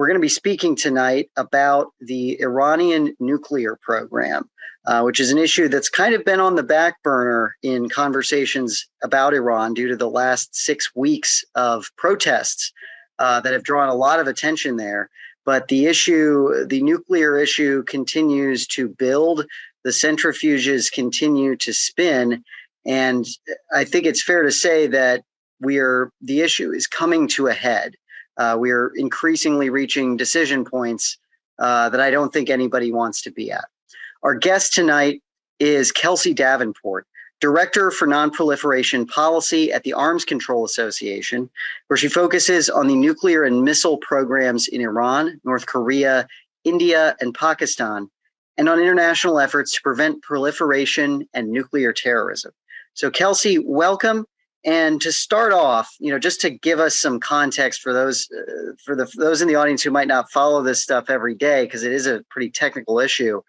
We're going to be speaking tonight about the Iranian nuclear program, which is an issue that's kind of been on the back burner in conversations about Iran due to the last 6 weeks of protests that have drawn a lot of attention there. But the nuclear issue continues to build. The centrifuges continue to spin. And I think it's fair to say that the issue is coming to a head. We are increasingly reaching decision points that I don't think anybody wants to be at. Our guest tonight is Kelsey Davenport, Director for Nonproliferation Policy at the Arms Control Association, where she focuses on the nuclear and missile programs in Iran, North Korea, India, and Pakistan, and on international efforts to prevent proliferation and nuclear terrorism. So Kelsey, welcome. And to start off, just to give us some context for those in the audience who might not follow this stuff every day, because it is a pretty technical issue,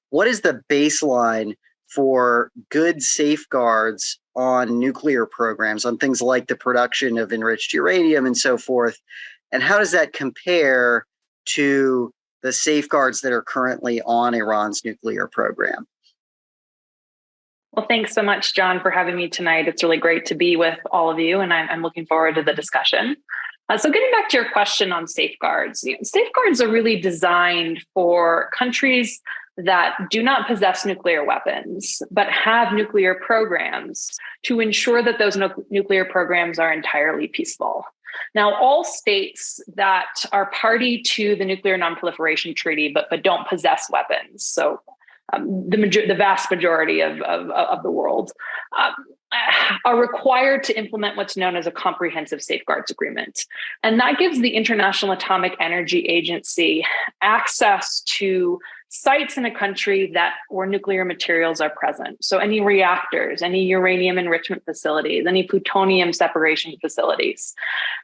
what is the baseline for good safeguards on nuclear programs, on things like the production of enriched uranium and so forth? And how does that compare to the safeguards that are currently on Iran's nuclear program? Well, thanks so much, John, for having me tonight. It's really great to be with all of you, and I'm looking forward to the discussion. So getting back to your question on safeguards, safeguards are really designed for countries that do not possess nuclear weapons, but have nuclear programs to ensure that those nuclear programs are entirely peaceful. Now, all states that are party to the Nuclear Nonproliferation Treaty, but don't possess weapons, so the vast majority of the world, are required to implement what's known as a comprehensive safeguards agreement. And that gives the International Atomic Energy Agency access to sites in a country where nuclear materials are present. So any reactors, any uranium enrichment facilities, any plutonium separation facilities.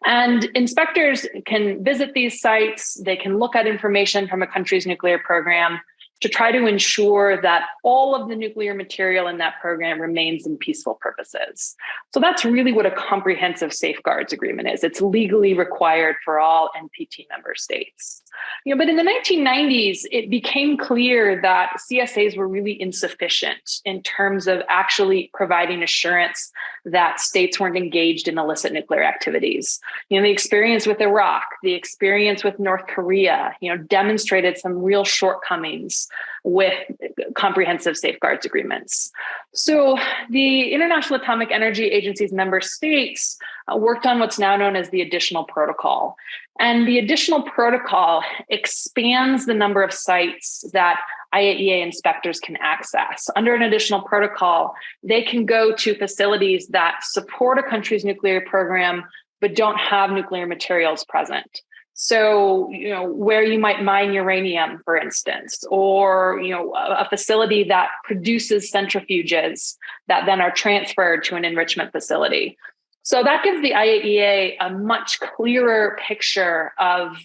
And inspectors can visit these sites. They can look at information from a country's nuclear program to try to ensure that all of the nuclear material in that program remains in peaceful purposes. So that's really what a comprehensive safeguards agreement is. It's legally required for all NPT member states. But in the 1990s, it became clear that CSAs were really insufficient in terms of actually providing assurance that states weren't engaged in illicit nuclear activities. The experience with Iraq, the experience with North Korea, demonstrated some real shortcomings with comprehensive safeguards agreements. So the International Atomic Energy Agency's member states worked on what's now known as the additional protocol. And the additional protocol expands the number of sites that IAEA inspectors can access. Under an additional protocol, they can go to facilities that support a country's nuclear program, but don't have nuclear materials present. So, where you might mine uranium, for instance, or, a facility that produces centrifuges that then are transferred to an enrichment facility. So that gives the IAEA a much clearer picture of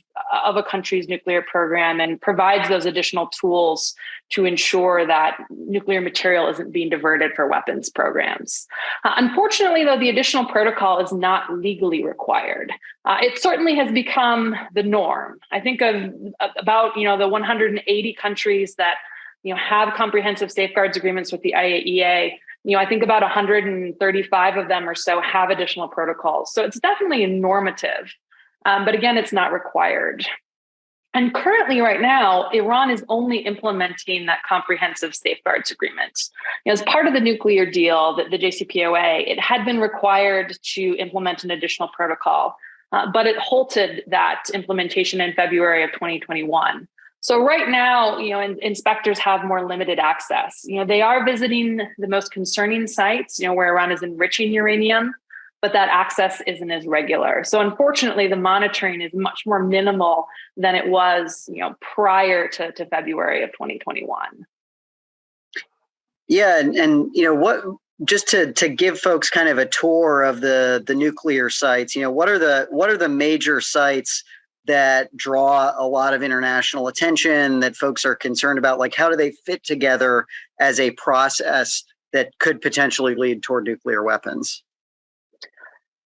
a country's nuclear program and provides those additional tools to ensure that nuclear material isn't being diverted for weapons programs. Unfortunately, though, the additional protocol is not legally required. It certainly has become the norm. I think of about the 180 countries that have comprehensive safeguards agreements with the IAEA. I think about 135 of them or so have additional protocols. So it's definitely normative, but again, it's not required. And currently right now, Iran is only implementing that comprehensive safeguards agreement. As part of the nuclear deal, the JCPOA, it had been required to implement an additional protocol, but it halted that implementation in February of 2021. So right now, inspectors have more limited access. They are visiting the most concerning sites, where Iran is enriching uranium, but that access isn't as regular. So unfortunately, the monitoring is much more minimal than it was, prior to February of 2021. Yeah, and what? Just to give folks kind of a tour of the nuclear sites, what are the major sites that draw a lot of international attention that folks are concerned about? Like, how do they fit together as a process that could potentially lead toward nuclear weapons?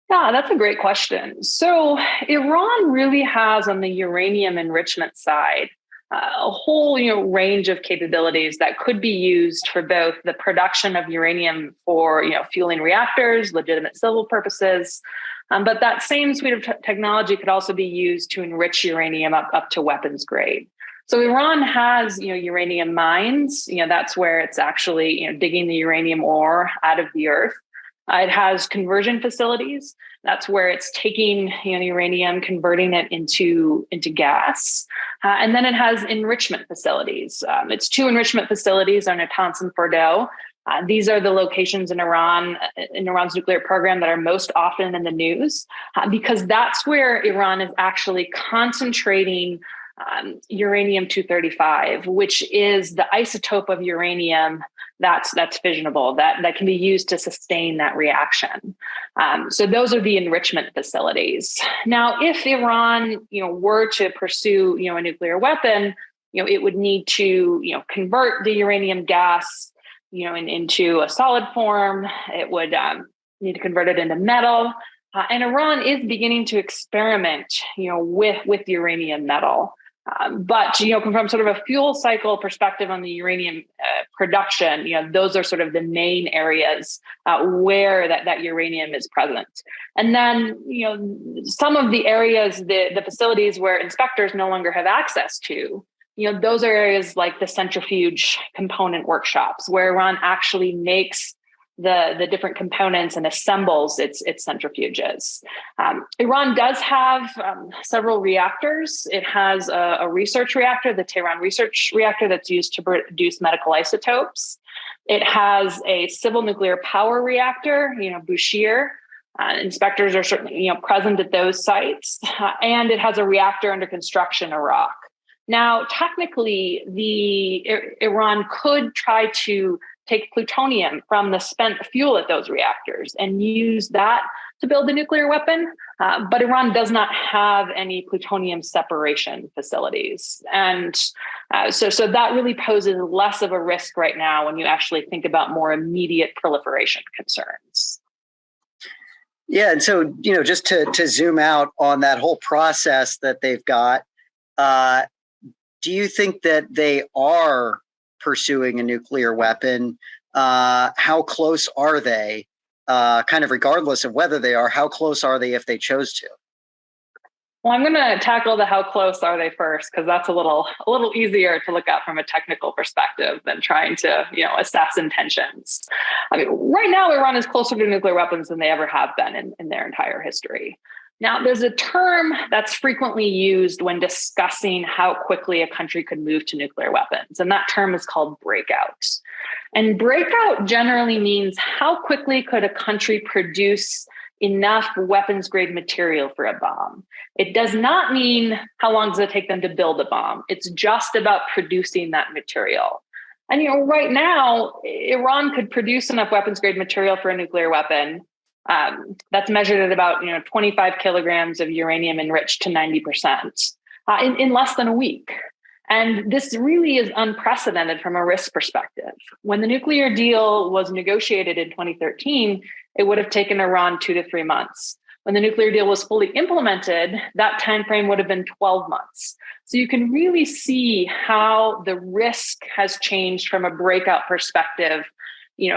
Yeah, that's a great question. So Iran really has on the uranium enrichment side a whole range of capabilities that could be used for both the production of uranium for fueling reactors, legitimate civil purposes, but that same suite of technology could also be used to enrich uranium up to weapons grade. So Iran has uranium mines. That's where it's actually digging the uranium ore out of the earth. It has conversion facilities. That's where it's taking uranium, converting it into gas. And then it has enrichment facilities. It's two enrichment facilities on Natanz and Fordow. These are the locations in Iran's nuclear program that are most often in the news, because that's where Iran is actually concentrating uranium-235, which is the isotope of uranium that's fissionable, that can be used to sustain that reaction. So those are the enrichment facilities. Now, if Iran, were to pursue, a nuclear weapon, it would need to, convert the uranium gas, into a solid form. It would need to convert it into metal. And Iran is beginning to experiment, with uranium metal. But from sort of a fuel cycle perspective on the uranium production, those are sort of the main areas where that uranium is present. And then, some of the areas, the facilities where inspectors no longer have access to, those are areas like the centrifuge component workshops, where Iran actually makes the different components and assembles its centrifuges. Iran does have several reactors. It has a research reactor, the Tehran research reactor, that's used to produce medical isotopes. It has a civil nuclear power reactor, Bushehr. Inspectors are certainly present at those sites, and it has a reactor under construction in Iraq. Now, technically, Iran could try to take plutonium from the spent fuel at those reactors and use that to build a nuclear weapon. But Iran does not have any plutonium separation facilities. And so that really poses less of a risk right now when you actually think about more immediate proliferation concerns. Yeah, and so, just to zoom out on that whole process that they've got, do you think that they are pursuing a nuclear weapon? How close are they? Kind of regardless of whether they are, how close are they if they chose to? Well, I'm going to tackle the how close are they first, because that's a little easier to look at from a technical perspective than trying to assess intentions. I mean, right now, Iran is closer to nuclear weapons than they ever have been in their entire history. Now, there's a term that's frequently used when discussing how quickly a country could move to nuclear weapons, and that term is called breakout. And breakout generally means how quickly could a country produce enough weapons-grade material for a bomb. It does not mean how long does it take them to build a bomb. It's just about producing that material. And right now, Iran could produce enough weapons-grade material for a nuclear weapon. That's measured at about 25 kilograms of uranium enriched to 90% in less than a week. And this really is unprecedented from a risk perspective. When the nuclear deal was negotiated in 2013, it would have taken Iran 2 to 3 months. When the nuclear deal was fully implemented, that timeframe would have been 12 months. So you can really see how the risk has changed from a breakout perspective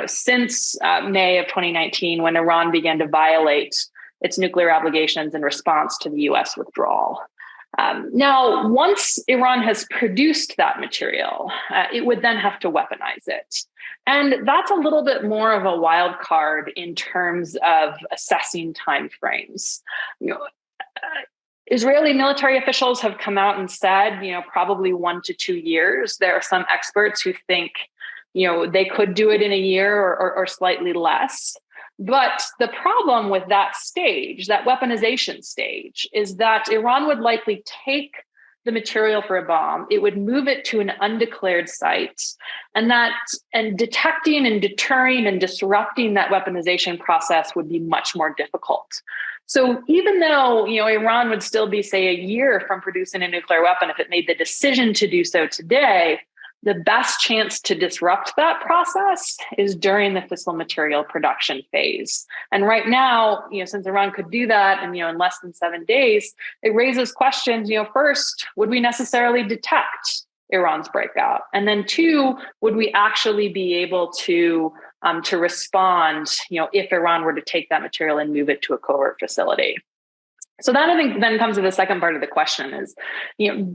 since May of 2019, when Iran began to violate its nuclear obligations in response to the US withdrawal. Now, once Iran has produced that material, it would then have to weaponize it. And that's a little bit more of a wild card in terms of assessing timeframes. Israeli military officials have come out and said, probably 1 to 2 years. There are some experts who think they could do it in a year or slightly less. But the problem with that stage, that weaponization stage, is that Iran would likely take the material for a bomb. It would move it to an undeclared site, and detecting and deterring and disrupting that weaponization process would be much more difficult. So even though Iran would still be, say, a year from producing a nuclear weapon if it made the decision to do so today, the best chance to disrupt that process is during the fissile material production phase. And right now, since Iran could do that and, in less than 7 days, it raises questions, first, would we necessarily detect Iran's breakout? And then two, would we actually be able to respond, if Iran were to take that material and move it to a covert facility? So that, I think, then comes to the second part of the question is,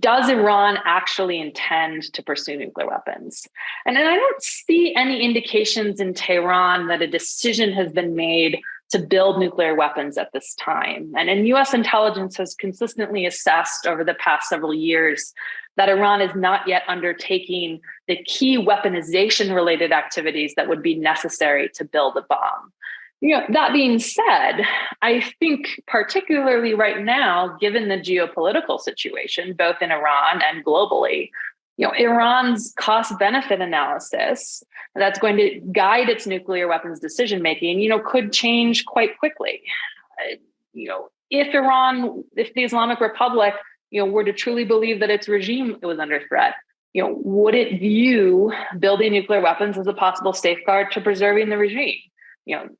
does Iran actually intend to pursue nuclear weapons? And I don't see any indications in Tehran that a decision has been made to build nuclear weapons at this time. And US intelligence has consistently assessed over the past several years that Iran is not yet undertaking the key weaponization-related activities that would be necessary to build a bomb. That being said, I think particularly right now, given the geopolitical situation, both in Iran and globally, Iran's cost-benefit analysis that's going to guide its nuclear weapons decision-making, could change quite quickly. If the Islamic Republic, were to truly believe that its regime was under threat, would it view building nuclear weapons as a possible safeguard to preserving the regime?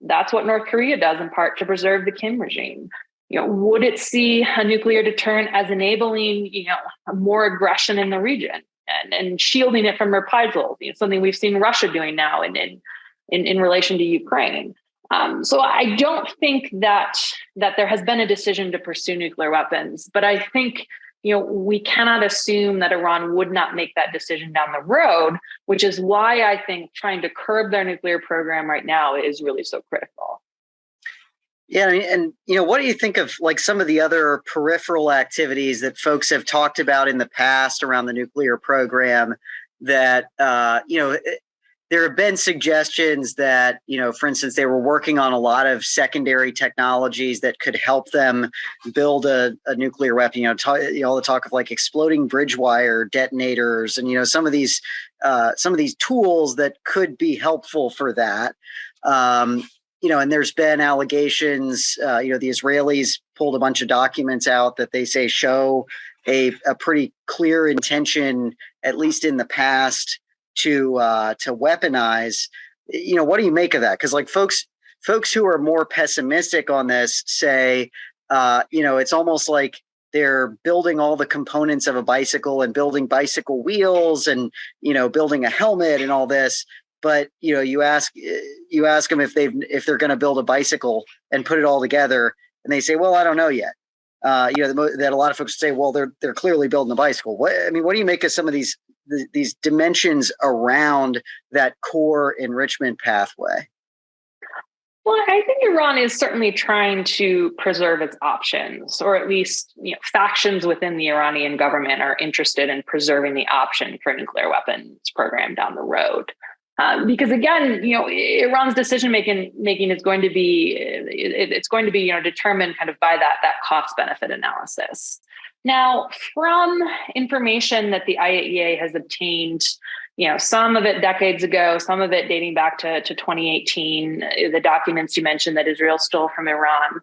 That's what North Korea does in part to preserve the Kim regime. Would it see a nuclear deterrent as enabling, more aggression in the region and shielding it from reprisals? Something we've seen Russia doing now in relation to Ukraine. So I don't think that there has been a decision to pursue nuclear weapons, but I think we cannot assume that Iran would not make that decision down the road, which is why I think trying to curb their nuclear program right now is really so critical. Yeah, and what do you think of like some of the other peripheral activities that folks have talked about in the past around the nuclear program that there have been suggestions that, for instance, they were working on a lot of secondary technologies that could help them build a nuclear weapon, all the talk of like exploding bridge wire detonators and, some of these tools that could be helpful for that. And there's been allegations, the Israelis pulled a bunch of documents out that they say show a pretty clear intention, at least in the past, to weaponize. What do you make of that? Because like folks who are more pessimistic on this say, it's almost like they're building all the components of a bicycle and building bicycle wheels and building a helmet and all this. But you ask them if they're going to build a bicycle and put it all together, and they say, well, I don't know yet. That a lot of folks say, well, they're clearly building a bicycle. What do you make of some of these dimensions around that core enrichment pathway? Well, I think Iran is certainly trying to preserve its options, or at least factions within the Iranian government are interested in preserving the option for a nuclear weapons program down the road. Because again, Iran's decision making is going to be determined kind of by that cost benefit analysis. Now, from information that the IAEA has obtained, some of it decades ago, some of it dating back to 2018, the documents you mentioned that Israel stole from Iran,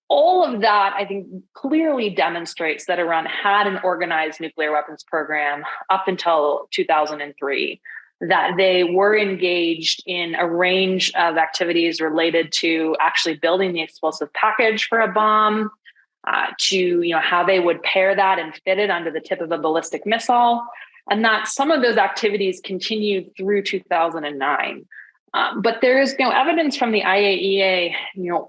all of that, I think, clearly demonstrates that Iran had an organized nuclear weapons program up until 2003. That they were engaged in a range of activities related to actually building the explosive package for a bomb, to how they would pair that and fit it under the tip of a ballistic missile, and that some of those activities continued through 2009. But there is no evidence from the IAEA,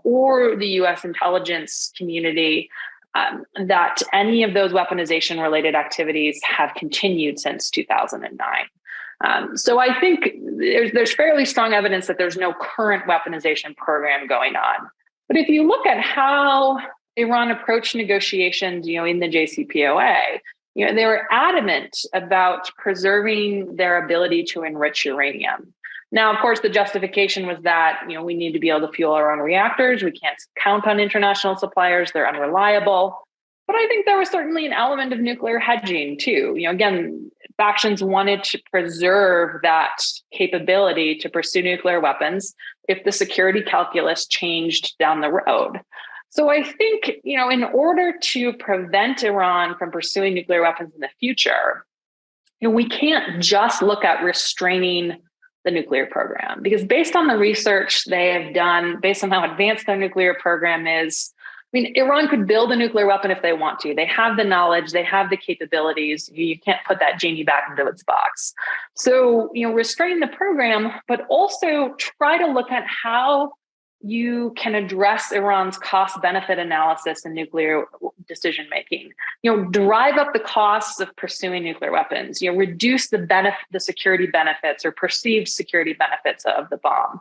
or the U.S. intelligence community that any of those weaponization-related activities have continued since 2009. So I think there's fairly strong evidence that there's no current weaponization program going on. But if you look at how Iran approached negotiations, in the JCPOA, they were adamant about preserving their ability to enrich uranium. Now, of course, the justification was that, we need to be able to fuel our own reactors. We can't count on international suppliers. They're unreliable. But I think there was certainly an element of nuclear hedging too. Again, factions wanted to preserve that capability to pursue nuclear weapons if the security calculus changed down the road. So I think, in order to prevent Iran from pursuing nuclear weapons in the future, we can't just look at restraining the nuclear program, because based on the research they have done, based on how advanced their nuclear program is, Iran could build a nuclear weapon if they want to. They have the knowledge, they have the capabilities. You can't put that genie back into its box. So, restrain the program, but also try to look at how you can address Iran's cost-benefit analysis and nuclear decision-making. Drive up the costs of pursuing nuclear weapons. Reduce the security benefits or perceived security benefits of the bomb.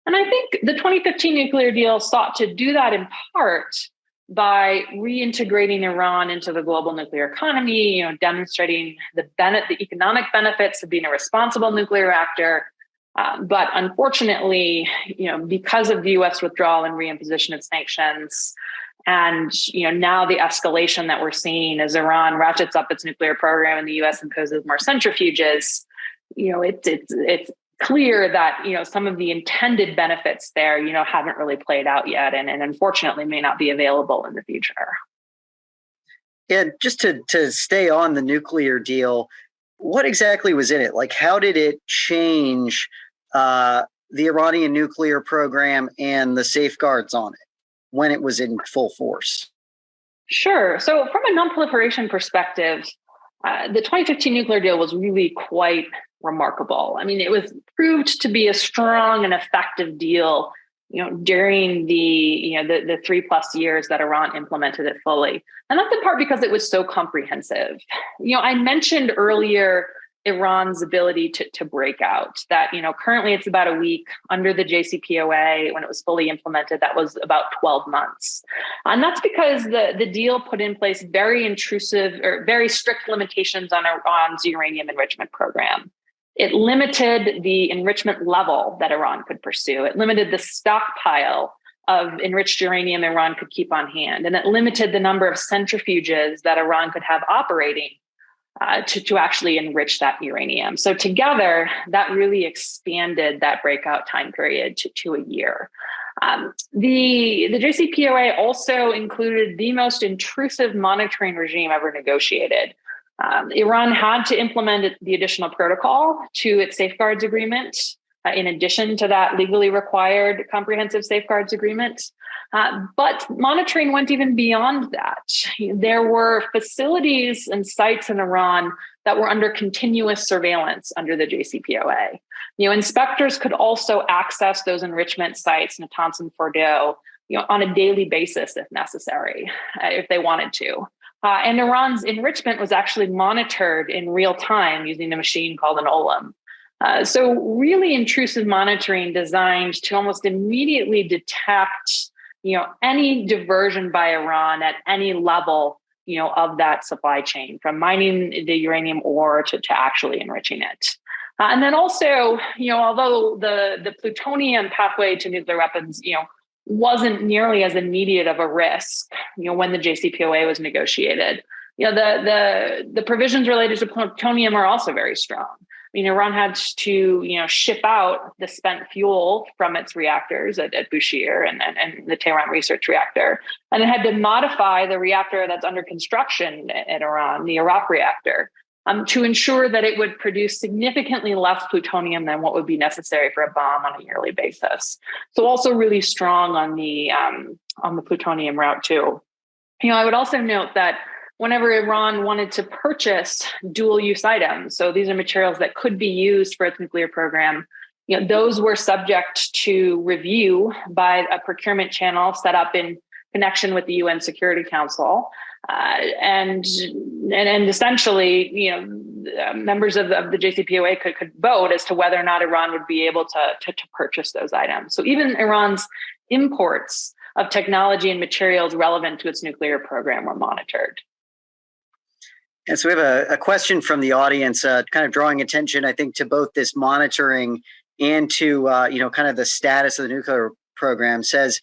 And I think the 2015 nuclear deal sought to do that in part by reintegrating Iran into the global nuclear economy, demonstrating the economic benefits of being a responsible nuclear reactor. But unfortunately, because of the U.S. withdrawal and reimposition of sanctions, and now the escalation that we're seeing as Iran ratchets up its nuclear program and the U.S. imposes more centrifuges, it's clear that some of the intended benefits there haven't really played out yet, and unfortunately may not be available in the future. Yeah, just to stay on the nuclear deal, what exactly was in it? Like, how did it change the Iranian nuclear program and the safeguards on it when it was in full force? Sure. So from a nonproliferation perspective, the 2015 nuclear deal was really quite remarkable. It was proved to be a strong and effective deal, during the 3+ years that Iran implemented it fully. And that's in part because it was so comprehensive. I mentioned earlier Iran's ability to break out, that, currently it's about a week. Under the JCPOA, when it was fully implemented, that was about 12 months. And that's because the deal put in place very intrusive or very strict limitations on Iran's uranium enrichment program. It limited the enrichment level that Iran could pursue. It limited the stockpile of enriched uranium Iran could keep on hand. And it limited the number of centrifuges that Iran could have operating to actually enrich that uranium. So together, that really expanded that breakout time period to a year. The JCPOA also included the most intrusive monitoring regime ever negotiated. Iran had to implement the additional protocol to its safeguards agreement, in addition to that legally required comprehensive safeguards agreement. But monitoring went even beyond that. There were facilities and sites in Iran that were under continuous surveillance under the JCPOA. Inspectors could also access those enrichment sites, Natanz and Fordow, on a daily basis if necessary, if they wanted to. And Iran's enrichment was actually monitored in real time using a machine called an Olam. So really intrusive monitoring designed to almost immediately detect, any diversion by Iran at any level, of that supply chain, from mining the uranium ore to actually enriching it. And then also, although the plutonium pathway to nuclear weapons, wasn't nearly as immediate of a risk, when the JCPOA was negotiated, the provisions related to plutonium are also very strong. Iran had to, ship out the spent fuel from its reactors at Bushehr and the Tehran research reactor. And it had to modify the reactor that's under construction in Iran, the Iraq reactor, to ensure that it would produce significantly less plutonium than what would be necessary for a bomb on a yearly basis. So also really strong on the plutonium route too. I would also note that whenever Iran wanted to purchase dual-use items, so these are materials that could be used for its nuclear program, those were subject to review by a procurement channel set up in connection with the UN Security Council. And essentially, members of the JCPOA could vote as to whether or not Iran would be able to purchase those items. So even Iran's imports of technology and materials relevant to its nuclear program were monitored. And so we have a question from the audience, kind of drawing attention, I think, to both this monitoring and to, kind of the status of the nuclear program. Says,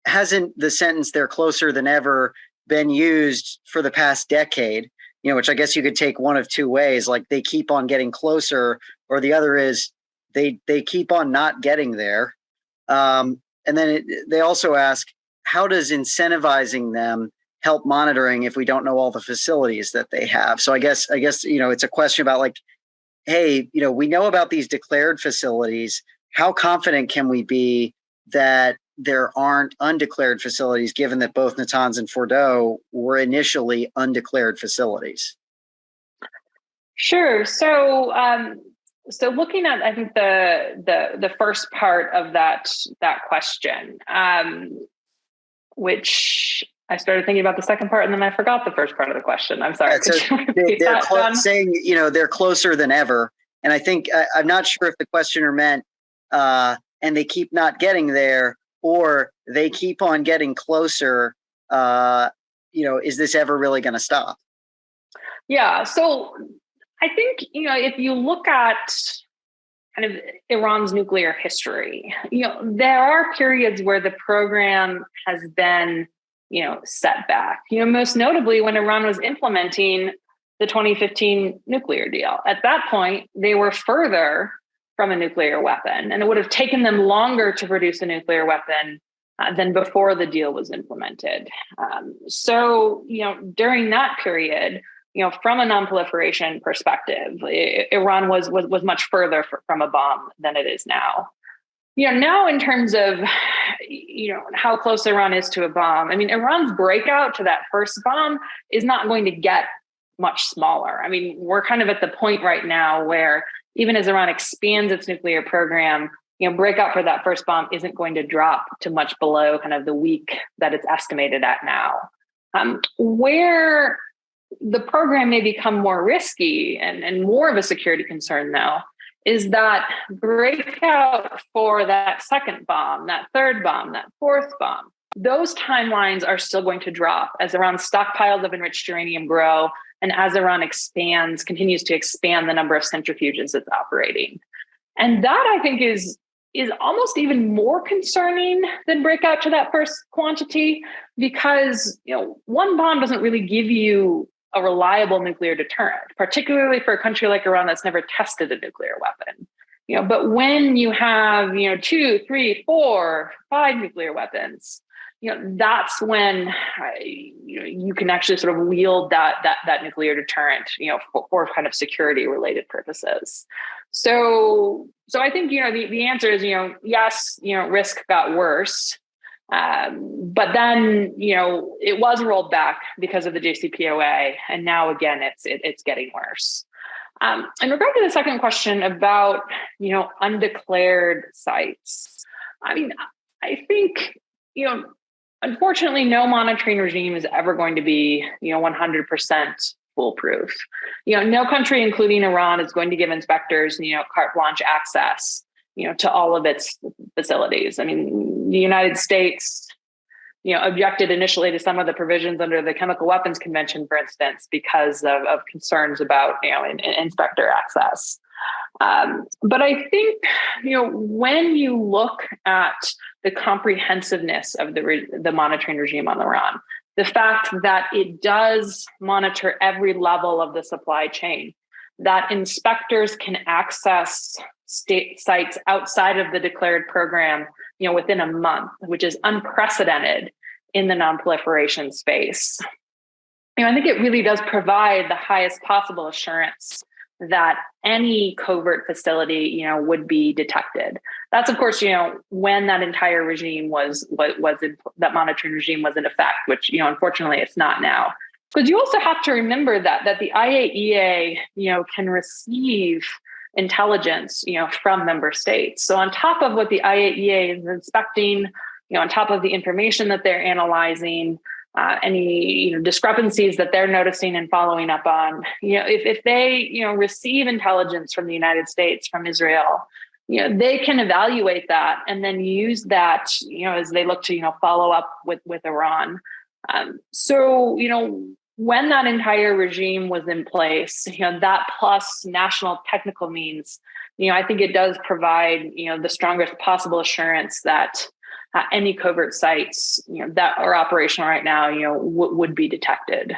hasn't the sentence "they're closer than ever" been used for the past decade? Which I guess you could take one of two ways, like they keep on getting closer, or the other is they keep on not getting there. And then they also ask, how does incentivizing them help monitoring if we don't know all the facilities that they have? So I guess it's a question about, like, hey, we know about these declared facilities. How confident can we be that there aren't undeclared facilities, given that both Natanz and Fordo were initially undeclared facilities? Sure. So looking at, I think the first part of that question, which I started thinking about the second part and then I forgot the first part of the question. I'm sorry. Yeah, so saying, they're closer than ever. And I think, I'm not sure if the questioner meant, and they keep not getting there, or they keep on getting closer. Is this ever really going to stop? Yeah. So I think, if you look at kind of Iran's nuclear history, there are periods where the program has been, set back, most notably when Iran was implementing the 2015 nuclear deal. At that point, they were further from a nuclear weapon, and it would have taken them longer to produce a nuclear weapon than before the deal was implemented. So, during that period, from a nonproliferation perspective, Iran was much further from a bomb than it is now. Now in terms of, how close Iran is to a bomb, I mean, Iran's breakout to that first bomb is not going to get much smaller. I mean, we're kind of at the point right now where even as Iran expands its nuclear program, breakout for that first bomb isn't going to drop to much below kind of the week that it's estimated at now. Where the program may become more risky and more of a security concern, though, is that breakout for that second bomb, that third bomb, that fourth bomb. Those timelines are still going to drop as Iran's stockpiles of enriched uranium grow and as Iran continues to expand the number of centrifuges it's operating. And that, I think, is almost even more concerning than breakout to that first quantity, because one bomb doesn't really give you a reliable nuclear deterrent, particularly for a country like Iran that's never tested a nuclear weapon. But when you have 2, 3, 4, 5 nuclear weapons, that's when you can actually sort of wield that nuclear deterrent, for kind of security related purposes. So I think the answer is yes, risk got worse. But then, it was rolled back because of the JCPOA, and now again, it's getting worse. In regard to the second question about, undeclared sites, I mean, I think, unfortunately, no monitoring regime is ever going to be, 100% foolproof. No country, including Iran, is going to give inspectors, carte blanche access, to all of its facilities. I mean, the United States, objected initially to some of the provisions under the Chemical Weapons Convention, for instance, because of concerns about, inspector access. But I think, when you look at the comprehensiveness of the monitoring regime on Iran, the fact that it does monitor every level of the supply chain, that inspectors can access state sites outside of the declared program, within a month, which is unprecedented in the nonproliferation space. I think it really does provide the highest possible assurance that any covert facility, would be detected. That's, of course, when that entire regime that monitoring regime was in effect, which, unfortunately, it's not now. Because you also have to remember that the IAEA, can receive intelligence, from member states. So on top of what the IAEA is inspecting, on top of the information that they're analyzing, any discrepancies that they're noticing and following up on, if they receive intelligence from the United States, from Israel, they can evaluate that and then use that as they look to follow up with Iran. So when that entire regime was in place, that plus national technical means, I think it does provide the strongest possible assurance that any covert sites that are operational right now would be detected.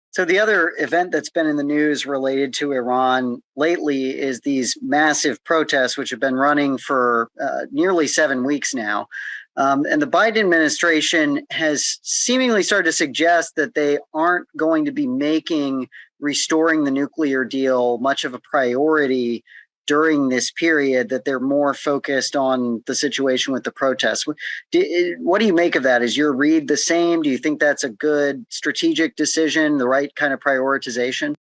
So the other event that's been in the news related to Iran lately is these massive protests, which have been running for nearly 7 weeks now. And the Biden administration has seemingly started to suggest that they aren't going to be making restoring the nuclear deal much of a priority during this period, that they're more focused on the situation with the protests. What do you make of that? Is your read the same? Do you think that's a good strategic decision, the right kind of prioritization?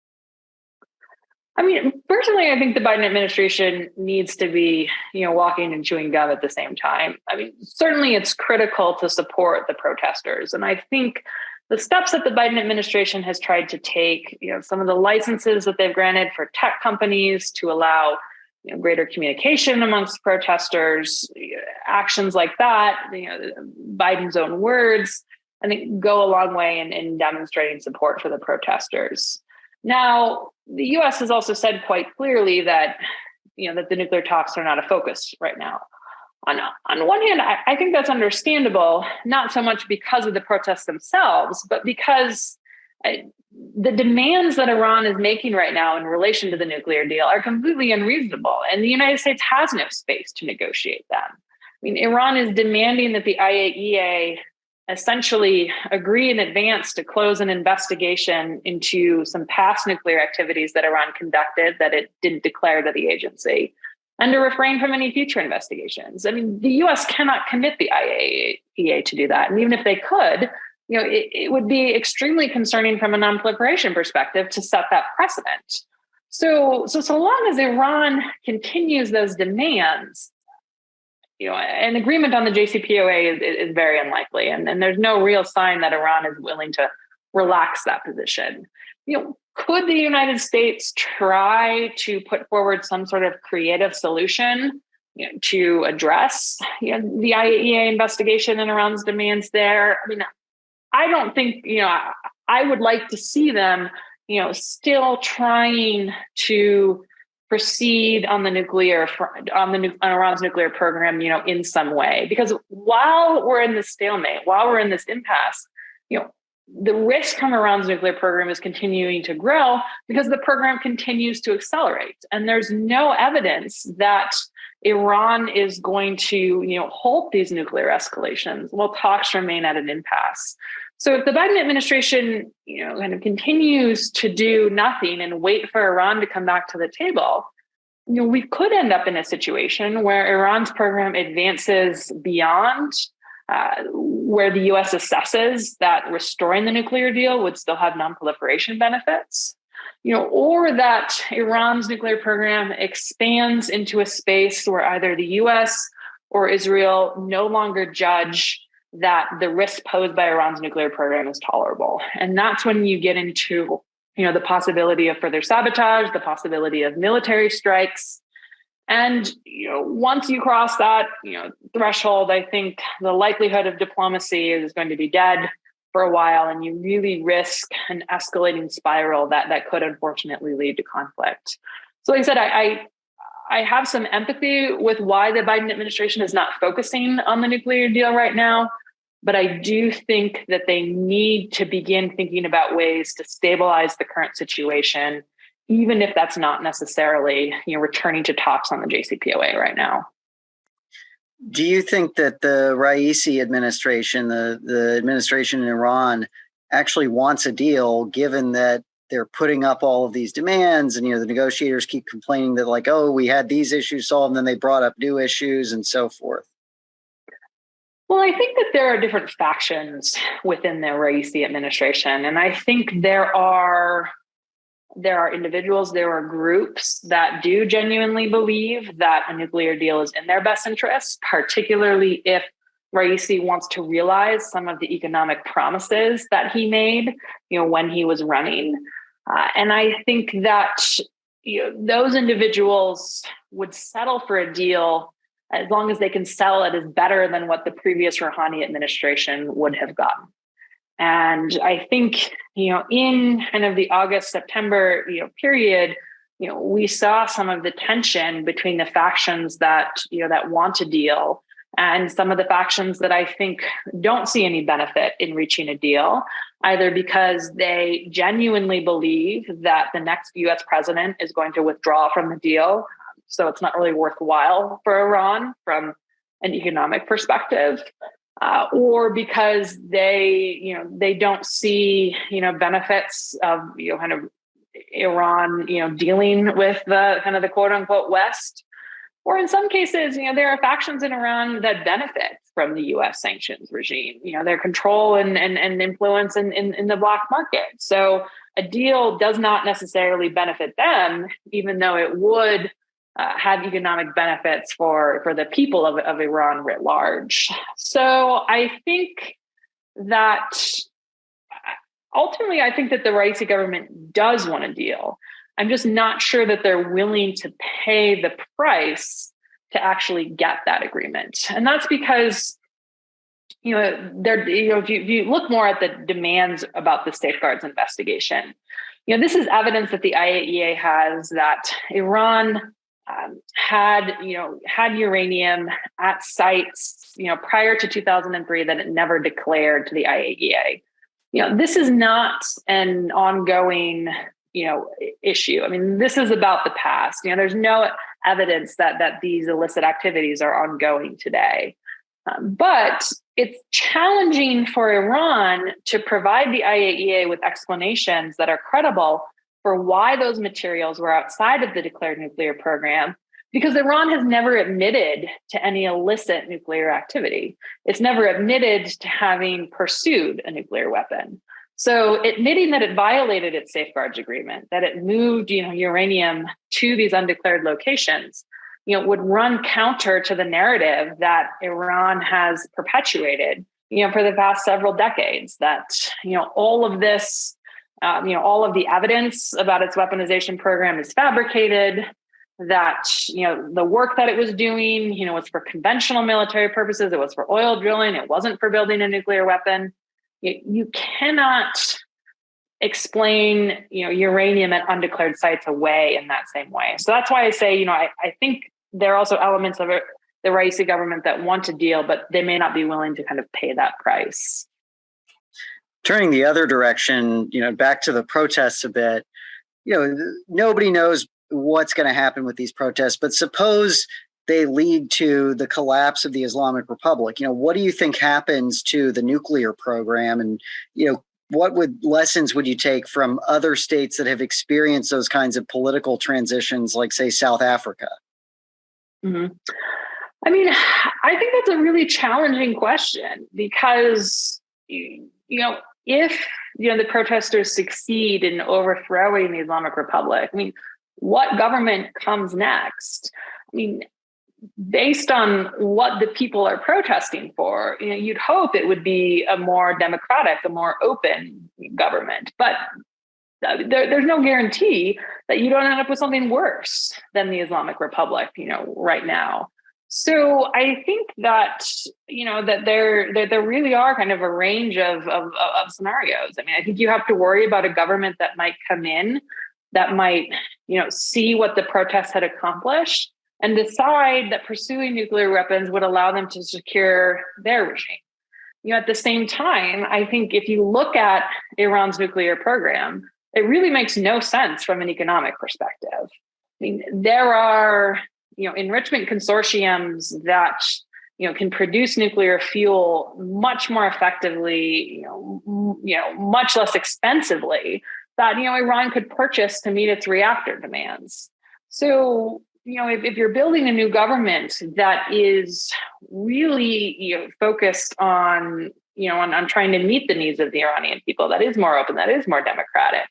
I mean, personally, I think the Biden administration needs to be, walking and chewing gum at the same time. I mean, certainly it's critical to support the protesters. And I think the steps that the Biden administration has tried to take, some of the licenses that they've granted for tech companies to allow greater communication amongst protesters, actions like that, Biden's own words, I think go a long way in demonstrating support for the protesters. Now, the U.S. has also said quite clearly that, that the nuclear talks are not a focus right now. On one hand, I think that's understandable, not so much because of the protests themselves, but because the demands that Iran is making right now in relation to the nuclear deal are completely unreasonable, and the United States has no space to negotiate them. I mean, Iran is demanding that the IAEA essentially agree in advance to close an investigation into some past nuclear activities that Iran conducted that it didn't declare to the agency, and to refrain from any future investigations. I mean, the U.S. cannot commit the IAEA to do that. And even if they could, it would be extremely concerning from a nonproliferation perspective to set that precedent. So long as Iran continues those demands, an agreement on the JCPOA is very unlikely. And there's no real sign that Iran is willing to relax that position. Could the United States try to put forward some sort of creative solution to address the IAEA investigation and Iran's demands there? I mean, I don't think, I would like to see them, still trying to proceed on the on Iran's nuclear program, in some way. Because while we're in this stalemate, while we're in this impasse, the risk from Iran's nuclear program is continuing to grow because the program continues to accelerate. And there's no evidence that Iran is going to, halt these nuclear escalations while talks remain at an impasse. So if the Biden administration, kind of continues to do nothing and wait for Iran to come back to the table, we could end up in a situation where Iran's program advances beyond where the U.S. assesses that restoring the nuclear deal would still have nonproliferation benefits, or that Iran's nuclear program expands into a space where either the U.S. or Israel no longer judge that the risk posed by Iran's nuclear program is tolerable. And that's when you get into, the possibility of further sabotage, the possibility of military strikes. And, once you cross that, threshold, I think the likelihood of diplomacy is going to be dead for a while, and you really risk an escalating spiral that could unfortunately lead to conflict. So like I said, I have some empathy with why the Biden administration is not focusing on the nuclear deal right now, but I do think that they need to begin thinking about ways to stabilize the current situation, even if that's not necessarily, returning to talks on the JCPOA right now. Do you think that the Raisi administration, the administration in Iran, actually wants a deal, given that they're putting up all of these demands and, the negotiators keep complaining that like, oh, we had these issues solved, and then they brought up new issues and so forth? Well, I think that there are different factions within the Raisi administration. And I think there are individuals, there are groups that do genuinely believe that a nuclear deal is in their best interest, particularly if Raisi wants to realize some of the economic promises that he made, when he was running. And I think that those individuals would settle for a deal as long as they can sell it as better than what the previous Rouhani administration would have gotten. And I think, in kind of the August, September, period, we saw some of the tension between the factions that, that want a deal and some of the factions that I think don't see any benefit in reaching a deal, either because they genuinely believe that the next US president is going to withdraw from the deal. So it's not really worthwhile for Iran from an economic perspective, or because they don't see, benefits of, kind of Iran, dealing with the kind of the quote unquote West, or in some cases, there are factions in Iran that benefit from the U.S. sanctions regime, their control and influence in the black market. So a deal does not necessarily benefit them, even though it would have economic benefits for the people of Iran writ large. So I think that ultimately, I think that the Raisi government does want a deal. I'm just not sure that they're willing to pay the price to actually get that agreement. And that's because, if you look more at the demands about the safeguards investigation, this is evidence that the IAEA has that Iran had uranium at sites, prior to 2003 that it never declared to the IAEA. This is not an ongoing issue. I mean, this is about the past. There's no evidence that these illicit activities are ongoing today. But it's challenging for Iran to provide the IAEA with explanations that are credible for why those materials were outside of the declared nuclear program, because Iran has never admitted to any illicit nuclear activity. It's never admitted to having pursued a nuclear weapon. So admitting that it violated its safeguards agreement, that it moved, uranium to these undeclared locations, would run counter to the narrative that Iran has perpetuated, for the past several decades, that, all of this, all of the evidence about its weaponization program is fabricated, that, the work that it was doing, was for conventional military purposes. It was for oil drilling. It wasn't for building a nuclear weapon. You cannot explain, uranium at undeclared sites away in that same way. So that's why I say, I think there are also elements of it, the Raisi government that want to deal, but they may not be willing to kind of pay that price. Turning the other direction, back to the protests a bit, nobody knows what's going to happen with these protests, but suppose they lead to the collapse of the Islamic Republic. What do you think happens to the nuclear program? And, what lessons would you take from other states that have experienced those kinds of political transitions, like, say, South Africa? Mm-hmm. I mean, I think that's a really challenging question because, if, the protesters succeed in overthrowing the Islamic Republic, I mean, what government comes next? I mean, based on what the people are protesting for, you'd hope it would be a more democratic, a more open government. But there's no guarantee that you don't end up with something worse than the Islamic Republic, right now. So I think that, that there really are kind of a range of scenarios. I mean, I think you have to worry about a government that might come in, that might, see what the protests had accomplished and decide that pursuing nuclear weapons would allow them to secure their regime. At the same time, I think if you look at Iran's nuclear program, it really makes no sense from an economic perspective. I mean, there are, enrichment consortiums that, can produce nuclear fuel much more effectively, much less expensively that, Iran could purchase to meet its reactor demands. So, if you're building a new government that is really, focused on, on trying to meet the needs of the Iranian people, that is more open, that is more democratic,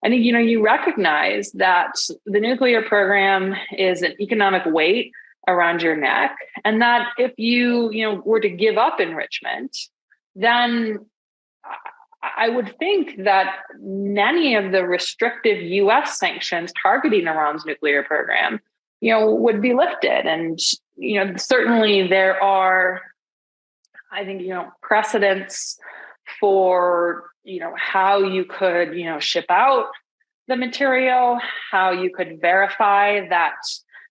I think, you recognize that the nuclear program is an economic weight around your neck, and that if you, were to give up enrichment, then I would think that many of the restrictive U.S. sanctions targeting Iran's nuclear program, would be lifted. And, certainly there are, I think, precedents for, how you could, ship out the material, how you could verify that,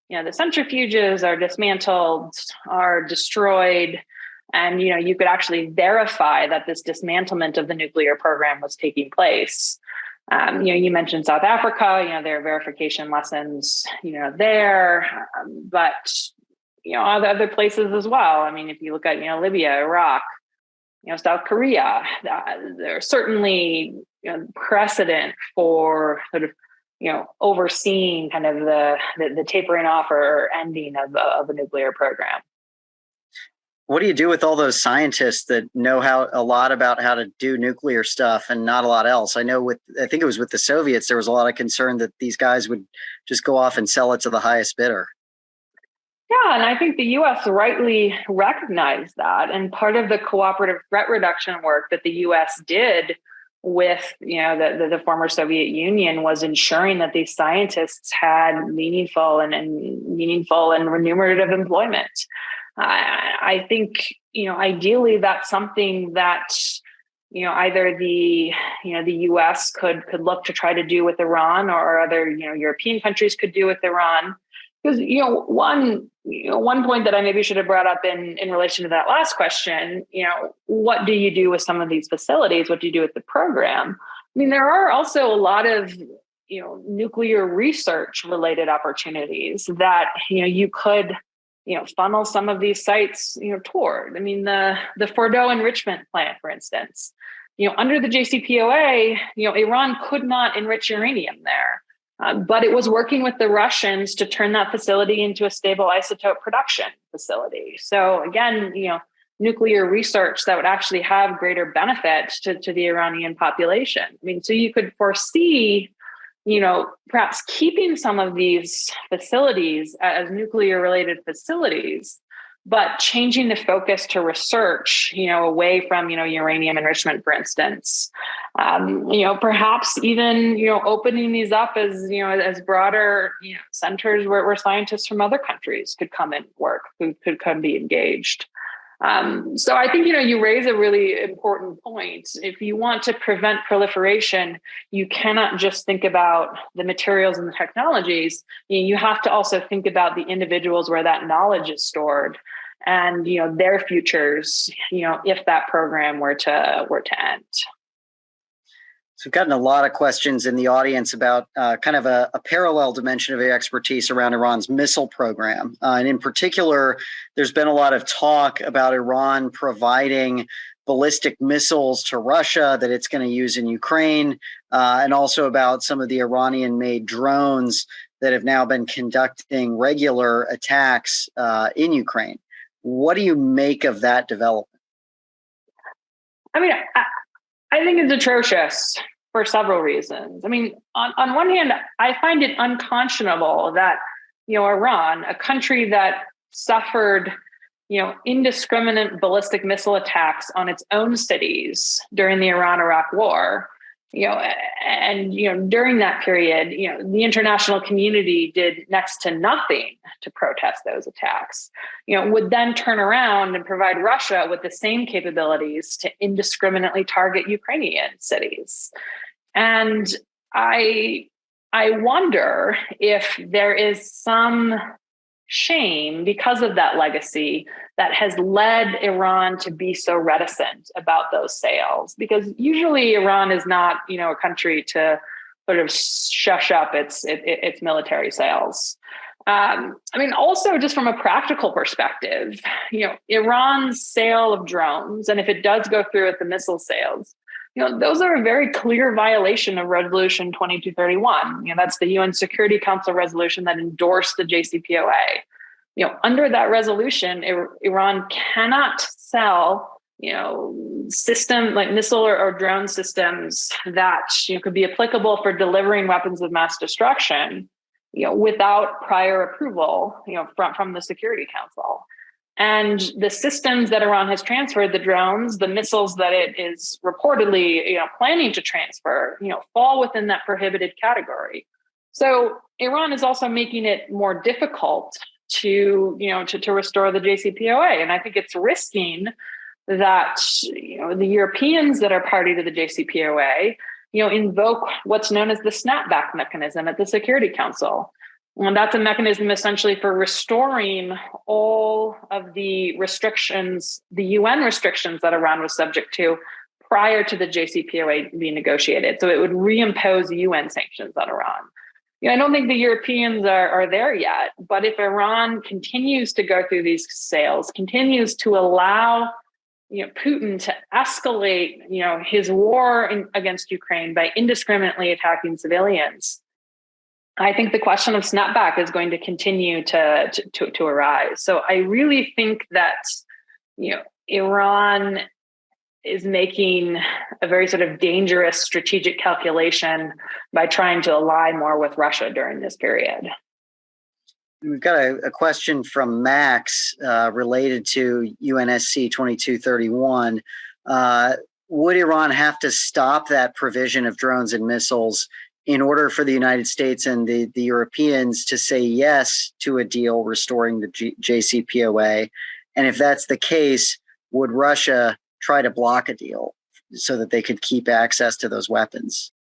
the centrifuges are dismantled, are destroyed, and, you could actually verify that this dismantlement of the nuclear program was taking place. You mentioned South Africa, there are verification lessons, there, but, other places as well. I mean, if you look at, Libya, Iraq, South Korea, there's certainly precedent for sort of overseeing kind of the tapering off or ending of a nuclear program. What do you do with all those scientists that know a lot about how to do nuclear stuff and not a lot else? I think it was with the Soviets, there was a lot of concern that these guys would just go off and sell it to the highest bidder. Yeah, and I think the U.S. rightly recognized that. And part of the cooperative threat reduction work that the U.S. did with the former Soviet Union was ensuring that these scientists had meaningful and remunerative employment. I think ideally that's something that either the U.S. could look to try to do with Iran, or other European countries could do with Iran. Because one point that I maybe should have brought up in relation to that last question, what do you do with some of these facilities? What do you do with the program? I mean, there are also a lot of nuclear research related opportunities that you could funnel some of these sites toward. I mean, the Fordow enrichment plant, for instance, under the JCPOA, Iran could not enrich uranium there. But it was working with the Russians to turn that facility into a stable isotope production facility. So again, nuclear research that would actually have greater benefit to the Iranian population. I mean, so you could foresee, perhaps keeping some of these facilities as nuclear related facilities, but changing the focus to research, away from, uranium enrichment, for instance. Perhaps even, opening these up as broader, centers where scientists from other countries could come and work, who could come be engaged. So I think, you raise a really important point. If you want to prevent proliferation, you cannot just think about the materials and the technologies. You have to also think about the individuals where that knowledge is stored, and their futures, if that program were to end. So we've gotten a lot of questions in the audience about kind of a parallel dimension of your expertise around Iran's missile program. And in particular, there's been a lot of talk about Iran providing ballistic missiles to Russia that it's going to use in Ukraine, and also about some of the Iranian-made drones that have now been conducting regular attacks in Ukraine. What do you make of that development? I mean, I think it's atrocious for several reasons. I mean, on one hand, I find it unconscionable that, Iran, a country that suffered, indiscriminate ballistic missile attacks on its own cities during the Iran-Iraq War, and during that period, the international community did next to nothing to protest those attacks, would then turn around and provide Russia with the same capabilities to indiscriminately target Ukrainian cities. And I wonder if there is some shame because of that legacy that has led Iran to be so reticent about those sales, because usually Iran is not, a country to sort of shush up its military sales. I mean, also just from a practical perspective, Iran's sale of drones, and if it does go through with the missile sales, those are a very clear violation of Resolution 2231. That's the UN Security Council resolution that endorsed the JCPOA. Under that resolution, Iran cannot sell, system like missile or drone systems that could be applicable for delivering weapons of mass destruction, without prior approval, from the Security Council. And the systems that Iran has transferred, the drones, the missiles that it is reportedly, planning to transfer, fall within that prohibited category. So Iran is also making it more difficult to restore the JCPOA. And I think it's risking that, the Europeans that are party to the JCPOA, invoke what's known as the snapback mechanism at the Security Council. And that's a mechanism essentially for restoring all of the restrictions, the UN restrictions that Iran was subject to prior to the JCPOA being negotiated. So it would reimpose UN sanctions on Iran. I don't think the Europeans are there yet, but if Iran continues to go through these sales, continues to allow Putin to escalate his war against Ukraine by indiscriminately attacking civilians, I think the question of snapback is going to continue to arise. So I really think that, Iran is making a very sort of dangerous strategic calculation by trying to ally more with Russia during this period. We've got a question from Max related to UNSC 2231. Would Iran have to stop that provision of drones and missiles in order for the United States and the Europeans to say yes to a deal restoring the JCPOA? And if that's the case, would Russia try to block a deal so that they could keep access to those weapons?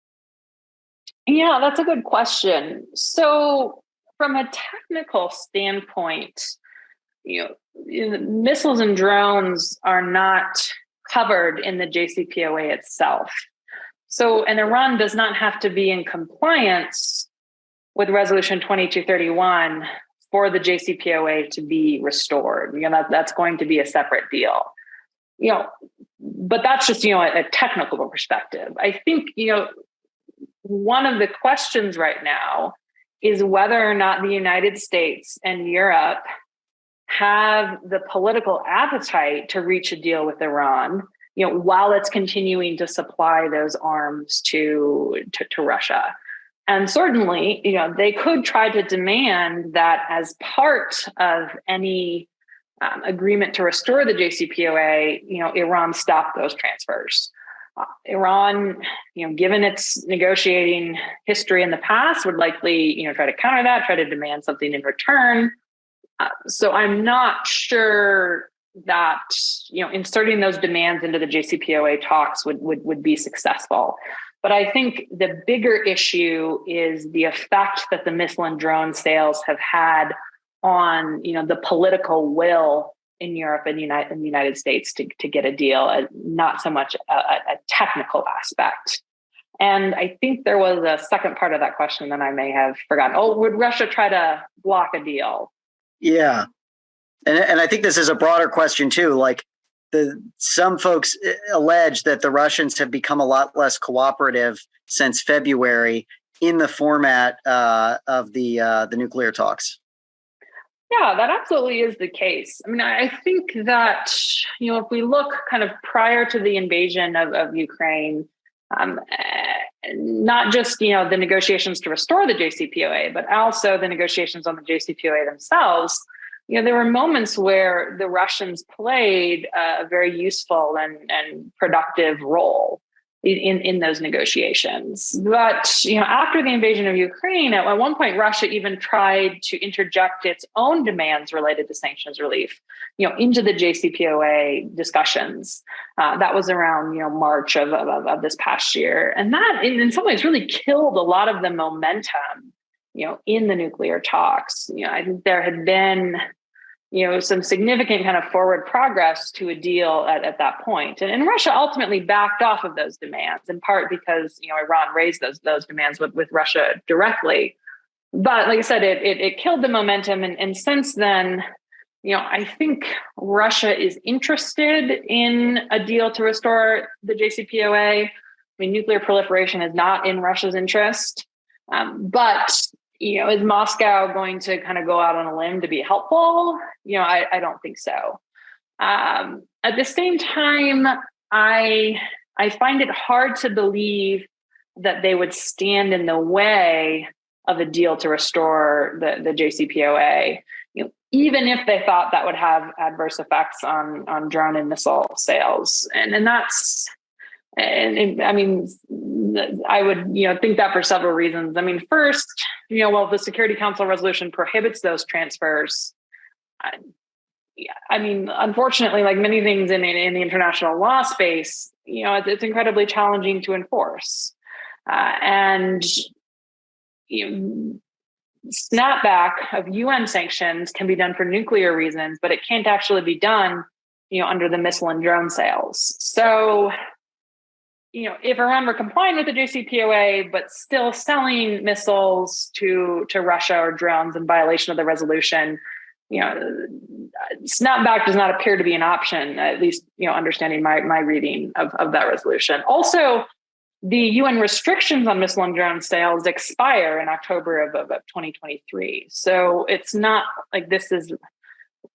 Yeah, that's a good question. So from a technical standpoint, missiles and drones are not covered in the JCPOA itself. So, and Iran does not have to be in compliance with Resolution 2231 for the JCPOA to be restored. That's going to be a separate deal. But that's just, a technical perspective. I think, one of the questions right now is whether or not the United States and Europe have the political appetite to reach a deal with Iran, while it's continuing to supply those arms to Russia. And certainly, they could try to demand that as part of any agreement to restore the JCPOA, Iran stop those transfers. Iran, given its negotiating history in the past, would likely, try to counter that, try to demand something in return. So I'm not sure that, inserting those demands into the JCPOA talks would be successful. But I think the bigger issue is the effect that the missile and drone sales have had on, the political will in Europe and the United States to get a deal, not so much a technical aspect. And I think there was a second part of that question that I may have forgotten. Oh, would Russia try to block a deal? Yeah. And I think this is a broader question too. Like some folks allege that the Russians have become a lot less cooperative since February in the format of the nuclear talks. Yeah, that absolutely is the case. I mean, I think that, if we look kind of prior to the invasion of Ukraine, not just, the negotiations to restore the JCPOA, but also the negotiations on the JCPOA themselves, there were moments where the Russians played a very useful and productive role in those negotiations. But, after the invasion of Ukraine, at one point, Russia even tried to interject its own demands related to sanctions relief, into the JCPOA discussions. That was around, March of this past year. And that, in some ways, really killed a lot of the momentum, in the nuclear talks. I think there had been some significant kind of forward progress to a deal at that point. And Russia ultimately backed off of those demands, in part because, Iran raised those demands with Russia directly. But like I said, it killed the momentum. And since then, I think Russia is interested in a deal to restore the JCPOA. I mean, nuclear proliferation is not in Russia's interest. But is Moscow going to kind of go out on a limb to be helpful? I don't think so. At the same time, I find it hard to believe that they would stand in the way of a deal to restore the JCPOA, even if they thought that would have adverse effects on drone and missile sales. And that's, and I mean, I would, think that for several reasons. I mean, first, well, the Security Council resolution prohibits those transfers. I mean, unfortunately, like many things in the international law space, it's incredibly challenging to enforce. And snapback of UN sanctions can be done for nuclear reasons, but it can't actually be done, under the missile and drone sales. So, if Iran were complying with the JCPOA, but still selling missiles to Russia or drones in violation of the resolution, snapback does not appear to be an option, at least, understanding my reading of that resolution. Also, the UN restrictions on missile and drone sales expire in October of 2023. So it's not like this is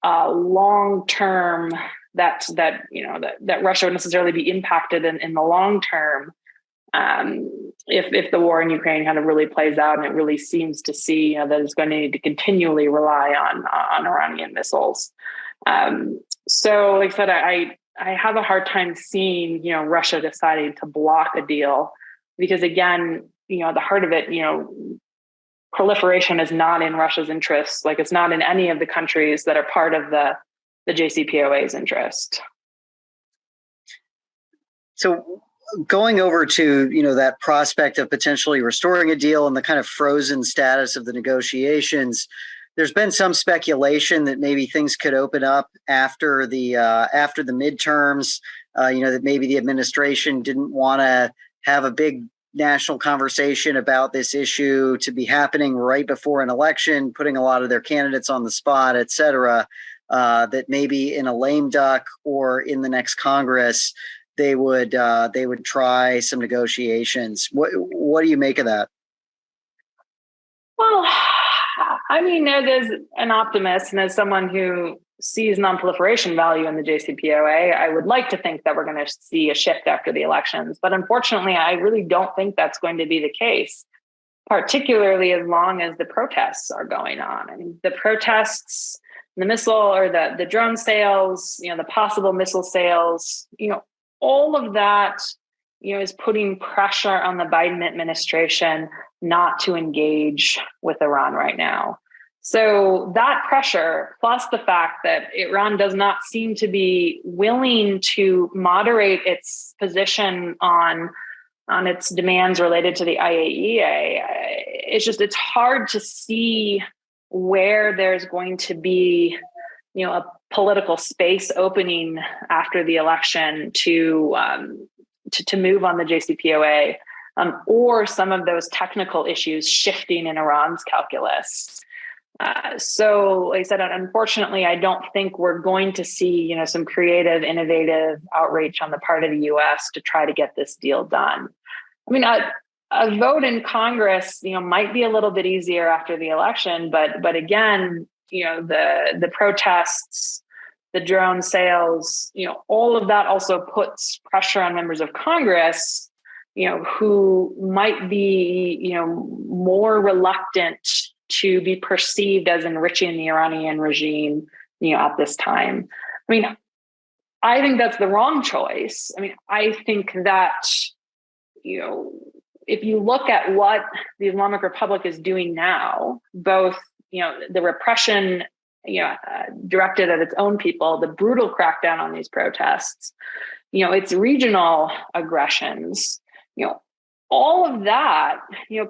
long term that Russia would necessarily be impacted in the long term. If the war in Ukraine kind of really plays out and it really seems to see that it's going to need to continually rely on Iranian missiles. So like I said, I have a hard time seeing, Russia deciding to block a deal because again, at the heart of it, proliferation is not in Russia's interests. Like it's not in any of the countries that are part of the JCPOA's interest. So going over to, that prospect of potentially restoring a deal and the kind of frozen status of the negotiations, there's been some speculation that maybe things could open up after the midterms, that maybe the administration didn't want to have a big national conversation about this issue to be happening right before an election, putting a lot of their candidates on the spot, et cetera, that maybe in a lame duck or in the next Congress, they would try some negotiations. What do you make of that? Well, I mean, as an optimist and as someone who sees non-proliferation value in the JCPOA, I would like to think that we're going to see a shift after the elections. But unfortunately, I really don't think that's going to be the case, particularly as long as the protests are going on. I mean, the protests, the missile or the drone sales, the possible missile sales, all of that, is putting pressure on the Biden administration not to engage with Iran right now. So that pressure, plus the fact that Iran does not seem to be willing to moderate its position on its demands related to the IAEA, it's hard to see where there's going to be, a political space opening after the election to move on the JCPOA, or some of those technical issues shifting in Iran's calculus. So, like I said, unfortunately, I don't think we're going to see, some creative, innovative outreach on the part of the U.S. to try to get this deal done. I mean, a vote in Congress, might be a little bit easier after the election, but again, the protests, the drone sales, all of that also puts pressure on members of Congress, who might be, more reluctant to be perceived as enriching the Iranian regime, at this time. I mean, I think that's the wrong choice. I mean, I think that, if you look at what the Islamic Republic is doing now, both, the repression, directed at its own people, the brutal crackdown on these protests, its regional aggressions, all of that,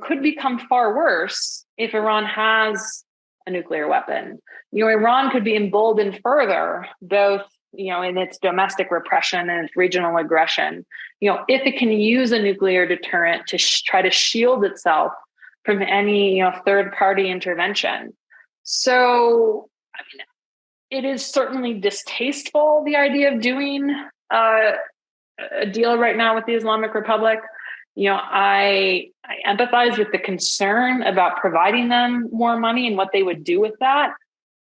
could become far worse if Iran has a nuclear weapon. Iran could be emboldened further, both, in its domestic repression and its regional aggression, if it can use a nuclear deterrent to try to shield itself from any, third-party intervention. So, I mean, it is certainly distasteful, the idea of doing a deal right now with the Islamic Republic. I empathize with the concern about providing them more money and what they would do with that.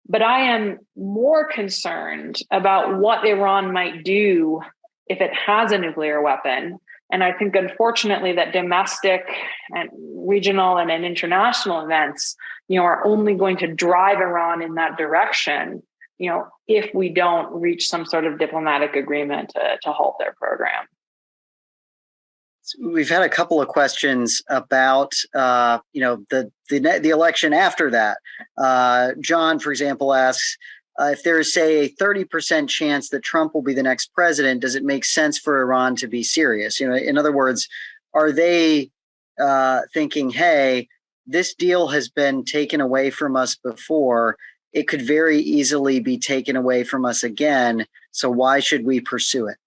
But I am more concerned about what Iran might do if it has a nuclear weapon. And I think, unfortunately, that domestic and regional and international events, are only going to drive Iran in that direction, if we don't reach some sort of diplomatic agreement to halt their program. We've had a couple of questions about, the election after that. John, for example, asks, if there is, say, a 30% chance that Trump will be the next president, does it make sense for Iran to be serious? In other words, are they thinking, hey, this deal has been taken away from us before. It could very easily be taken away from us again. So why should we pursue it?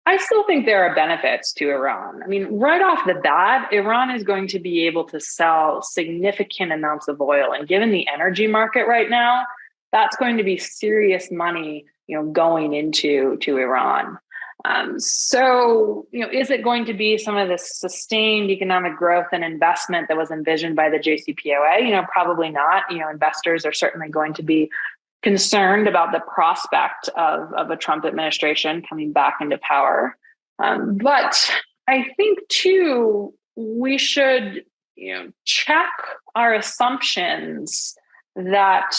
I still think there are benefits to Iran. I mean, right off the bat, Iran is going to be able to sell significant amounts of oil. And given the energy market right now, that's going to be serious money, going into Iran. So, is it going to be some of the sustained economic growth and investment that was envisioned by the JCPOA? Probably not. Investors are certainly going to be concerned about the prospect of a Trump administration coming back into power. But I think, too, we should, check our assumptions that,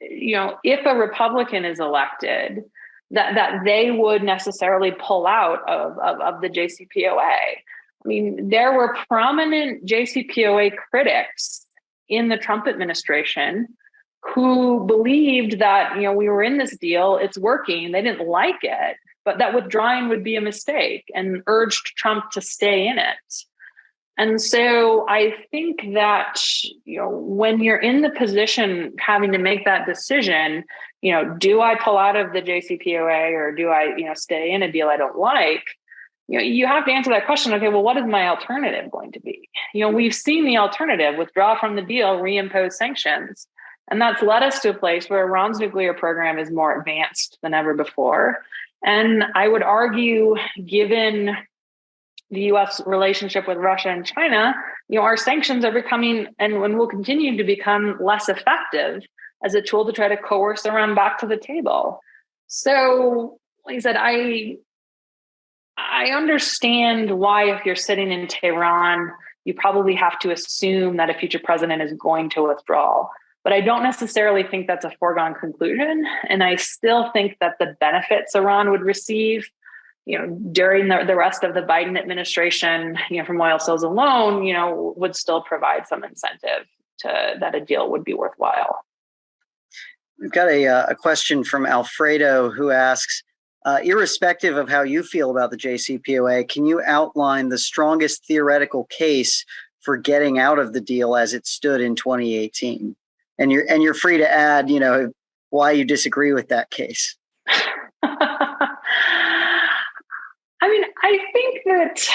if a Republican is elected, that they would necessarily pull out of the JCPOA. I mean, there were prominent JCPOA critics in the Trump administration who believed that, we were in this deal, it's working, they didn't like it, but that withdrawing would be a mistake and urged Trump to stay in it. And so I think that, when you're in the position having to make that decision, do I pull out of the JCPOA or do I, stay in a deal I don't like? You have to answer that question. Okay, well, what is my alternative going to be? We've seen the alternative: withdraw from the deal, reimpose sanctions. And that's led us to a place where Iran's nuclear program is more advanced than ever before. And I would argue, given the U.S. relationship with Russia and China, our sanctions are becoming and will continue to become less effective as a tool to try to coerce Iran back to the table. So, like I said, I understand why, if you're sitting in Tehran, you probably have to assume that a future president is going to withdraw. But I don't necessarily think that's a foregone conclusion. And I still think that the benefits Iran would receive, during the rest of the Biden administration, from oil sales alone, would still provide some incentive to that a deal would be worthwhile. We've got a question from Alfredo, who asks, irrespective of how you feel about the JCPOA, can you outline the strongest theoretical case for getting out of the deal as it stood in 2018? And you're free to add, why you disagree with that case. I mean, I think that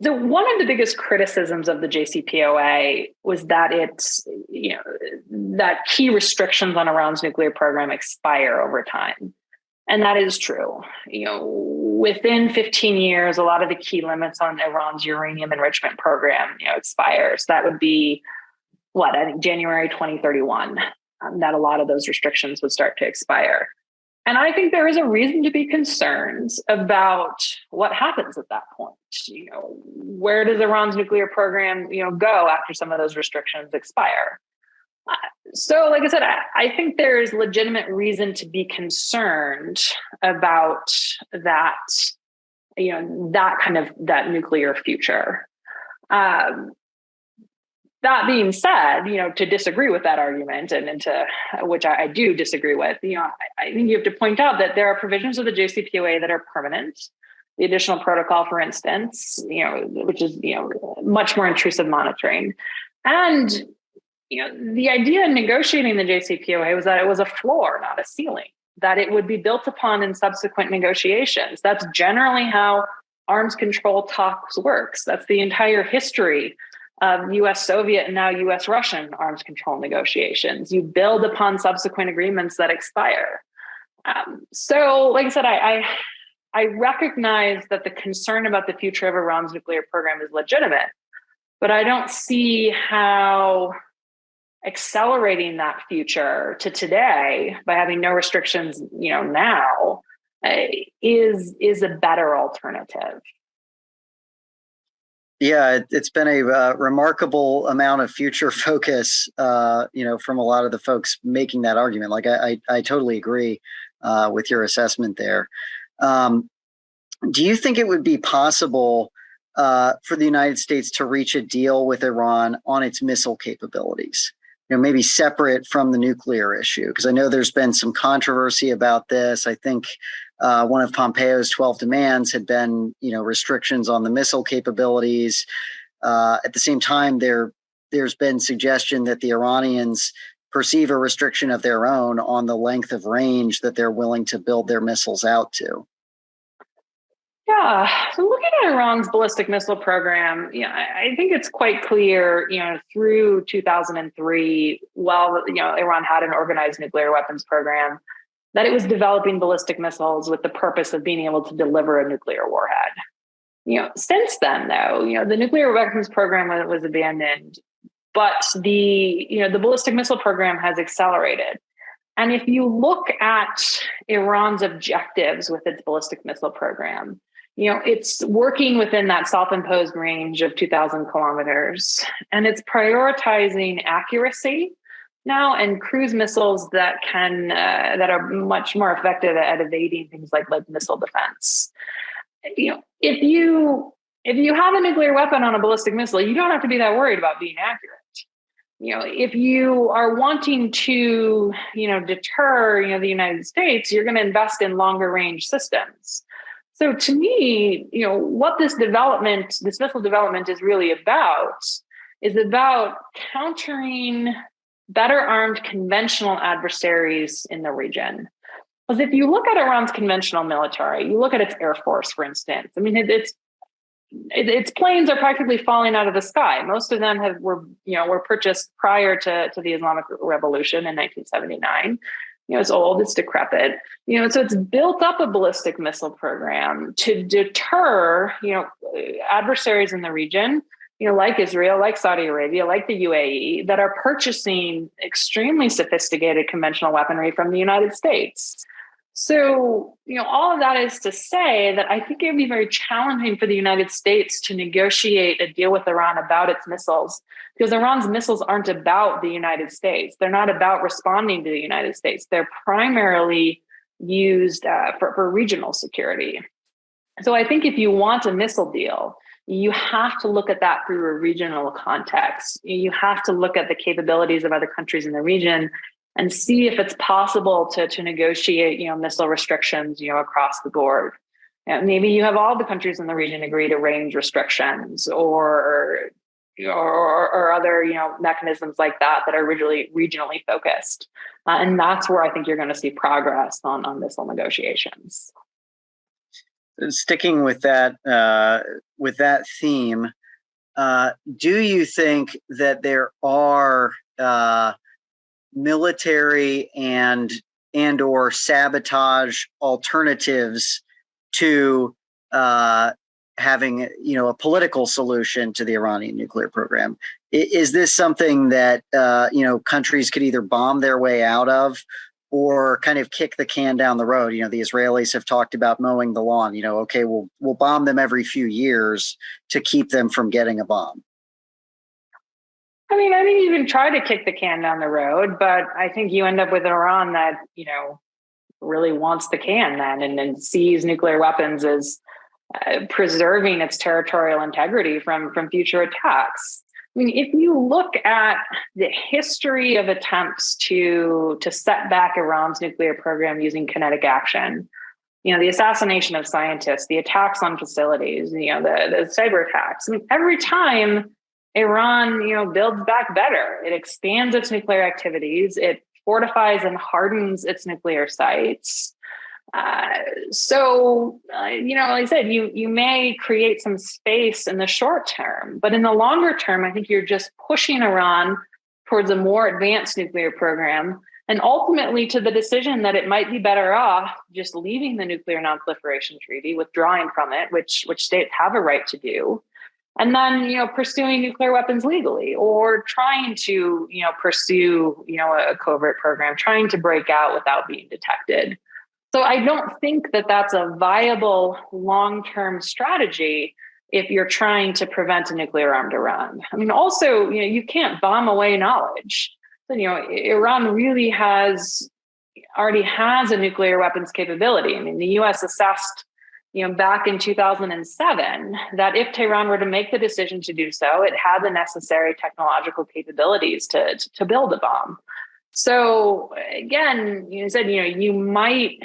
one of the biggest criticisms of the JCPOA was that it's, that key restrictions on Iran's nuclear program expire over time. And that is true. Within 15 years, a lot of the key limits on Iran's uranium enrichment program, expires. That would be I think January 2031, that a lot of those restrictions would start to expire. And I think there is a reason to be concerned about what happens at that point. Where does Iran's nuclear program, go after some of those restrictions expire? So, like I said, I think there is legitimate reason to be concerned about that, that nuclear future. That being said, to disagree with that argument and to which I do disagree with, I think you have to point out that there are provisions of the JCPOA that are permanent. The additional protocol, for instance, which is, much more intrusive monitoring. And, the idea in negotiating the JCPOA was that it was a floor, not a ceiling, that it would be built upon in subsequent negotiations. That's generally how arms control talks works. That's the entire history of U.S. Soviet and now U.S. Russian arms control negotiations. You build upon subsequent agreements that expire. So, like I said, I recognize that the concern about the future of Iran's nuclear program is legitimate, but I don't see how accelerating that future to today by having no restrictions, now is a better alternative. Yeah, it's been a remarkable amount of future focus, from a lot of the folks making that argument. Like, I totally agree with your assessment there. Do you think it would be possible for the United States to reach a deal with Iran on its missile capabilities? Maybe separate from the nuclear issue, because I know there's been some controversy about this. I think one of Pompeo's 12 demands had been, restrictions on the missile capabilities. At the same time, there's been suggestion that the Iranians perceive a restriction of their own on the length of range that they're willing to build their missiles out to. Yeah, so looking at Iran's ballistic missile program, I think it's quite clear, through 2003, while, Iran had an organized nuclear weapons program, that it was developing ballistic missiles with the purpose of being able to deliver a nuclear warhead. Since then, though, the nuclear weapons program was abandoned, but the ballistic missile program has accelerated. And if you look at Iran's objectives with its ballistic missile program, it's working within that self-imposed range of 2,000 kilometers, and it's prioritizing accuracy now and cruise missiles that are much more effective at evading things like missile defense. If you have a nuclear weapon on a ballistic missile, you don't have to be that worried about being accurate. If you are wanting to, deter, the United States, you're going to invest in longer range systems. So to me, what this missile development is really about is about countering better armed conventional adversaries in the region. Because if you look at Iran's conventional military, you look at its Air Force, for instance, I mean, its planes are practically falling out of the sky. Most of them were purchased prior to the Islamic Revolution in 1979. It's old, it's decrepit. So it's built up a ballistic missile program to deter, adversaries in the region, like Israel, like Saudi Arabia, like the UAE, that are purchasing extremely sophisticated conventional weaponry from the United States. So, all of that is to say that I think it would be very challenging for the United States to negotiate a deal with Iran about its missiles, because Iran's missiles aren't about the United States. They're not about responding to the United States. They're primarily used for regional security. So I think if you want a missile deal, you have to look at that through a regional context. You have to look at the capabilities of other countries in the region and see if it's possible to negotiate, missile restrictions, across the board. Maybe you have all the countries in the region agree to range restrictions or other, mechanisms like that are really regionally focused. And that's where I think you're going to see progress on missile negotiations. Sticking with that theme, do you think that there are military and or sabotage alternatives to having a political solution to the Iranian nuclear program? Is this something that countries could either bomb their way out of or kind of kick the can down the road? The Israelis have talked about mowing the lawn. Okay, we'll bomb them every few years to keep them from getting a bomb. I mean, I think you can try to kick the can down the road, but I think you end up with Iran that, really wants the can then and sees nuclear weapons as preserving its territorial integrity from future attacks. I mean, if you look at the history of attempts to set back Iran's nuclear program using kinetic action, the assassination of scientists, the attacks on facilities, the cyber attacks, I mean, every time Iran, builds back better. It expands its nuclear activities. It fortifies and hardens its nuclear sites. So, like I said, you may create some space in the short term, but in the longer term, I think you're just pushing Iran towards a more advanced nuclear program, and ultimately to the decision that it might be better off just leaving the Nuclear Nonproliferation Treaty, withdrawing from it, which states have a right to do. And then, pursuing nuclear weapons legally, or trying to, pursue, a covert program, trying to break out without being detected. So I don't think that that's a viable long-term strategy if you're trying to prevent a nuclear armed Iran. I mean, also, you can't bomb away knowledge. So, Iran really already has a nuclear weapons capability. I mean, the U.S. assessed back in 2007, that if Tehran were to make the decision to do so, it had the necessary technological capabilities to build a bomb. So again, you said, you might,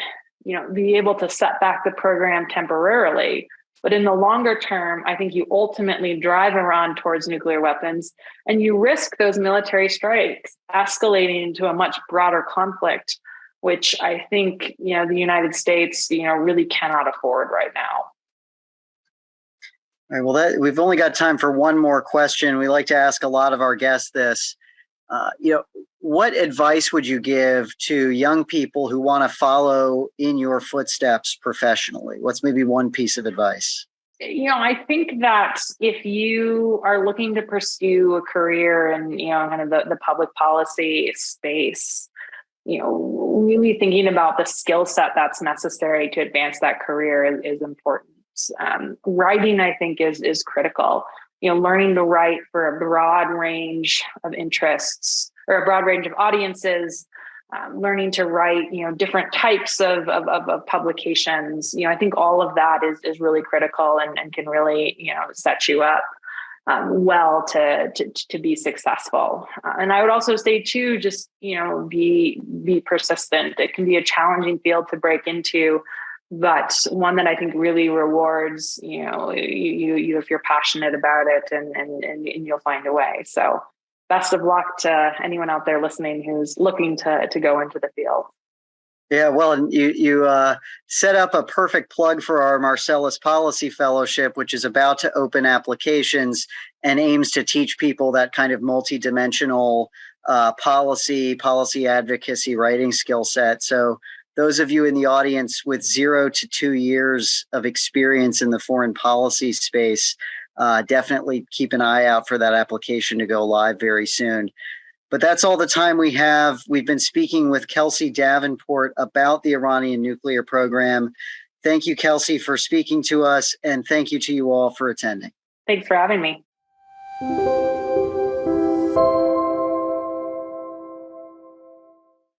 be able to set back the program temporarily, but in the longer term, I think you ultimately drive Iran towards nuclear weapons, and you risk those military strikes escalating into a much broader conflict, which I think, the United States, really cannot afford right now. All right, well, we've only got time for one more question. We like to ask a lot of our guests this. What advice would you give to young people who want to follow in your footsteps professionally? What's maybe one piece of advice? I think that if you are looking to pursue a career in, kind of the public policy space, really thinking about the skill set that's necessary to advance that career is important. Writing, I think, is critical. Learning to write for a broad range of interests or a broad range of audiences, learning to write, different types of publications. I think all of that is really critical and can really, set you up well to be successful. And I would also say too, just, be persistent. It can be a challenging field to break into, but one that I think really rewards, you if you're passionate about it and you'll find a way. So best of luck to anyone out there listening who's looking to go into the field. Yeah, well, and you set up a perfect plug for our Marcellus Policy Fellowship, which is about to open applications and aims to teach people that kind of multidimensional policy advocacy writing skill set. So those of you in the audience with 0 to 2 years of experience in the foreign policy space, definitely keep an eye out for that application to go live very soon. But that's all the time we have. We've been speaking with Kelsey Davenport about the Iranian nuclear program. Thank you, Kelsey, for speaking to us, and thank you to you all for attending. Thanks for having me.